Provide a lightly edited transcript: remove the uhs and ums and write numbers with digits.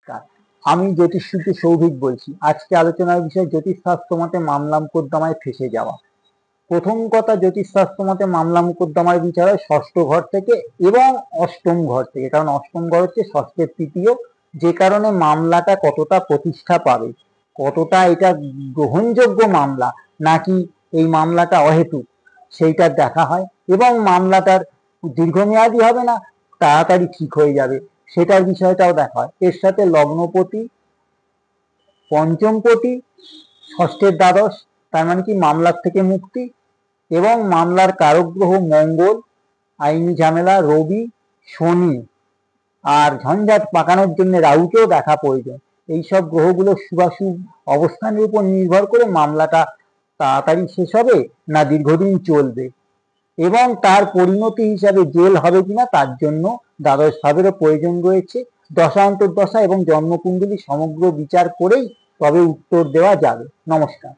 নমস্কার, আমি জ্যোতিষসূর্য সৌভিক বলছি। আজকে আলোচনার বিষয় জ্যোতিষশাস্ত্র মতে মামলা মোকদ্দমায় ফেঁসে যাওয়া। প্রথম কথা, জ্যোতিষশাস্ত্র মতে মামলা মোকদ্দমার বিচার হয় ষষ্ঠ ঘর থেকে এবং অষ্টম ঘর থেকে, কারণ অষ্টম ঘর হচ্ছে ষষ্ঠের তৃতীয়, যে কারণে মামলাটা কতটা প্রতিষ্ঠা পাবে, কতটা এটা গ্রহণযোগ্য মামলা নাকি এই মামলাটা অহেতুক, সেইটা দেখা হয়। এবং মামলাটার দীর্ঘমেয়াদী হবে না, তাড়াতাড়ি ঠিক হয়ে যাবে, সেটার বিষয়টাও দেখা হয়। এর সাথে লগ্নপতি, পঞ্চমপতি, ষষ্ঠের দ্বাদশ, তার মানে কি মামলার থেকে মুক্তি, এবং মামলার কারক গ্রহ মঙ্গল, আইনি ঝামেলা রবি, শনি, আর ঝঞ্ঝাট পাকানোর জন্য রাহুকেও দেখা প্রয়োজন। এইসব গ্রহগুলো শুভাশুভ অবস্থানের উপর নির্ভর করে মামলাটা তাড়াতাড়ি শেষ হবে না দীর্ঘদিন চলবে, এবং তার পরিণতি হিসাবে জেল হবে কিনা তার জন্য দ্বাদশ ভাবেরও প্রয়োজন রয়েছে। দশা অন্তর্দশা এবং জন্মকুণ্ডলী সমগ্র বিচার করেই তবে উত্তর দেওয়া যাবে। নমস্কার।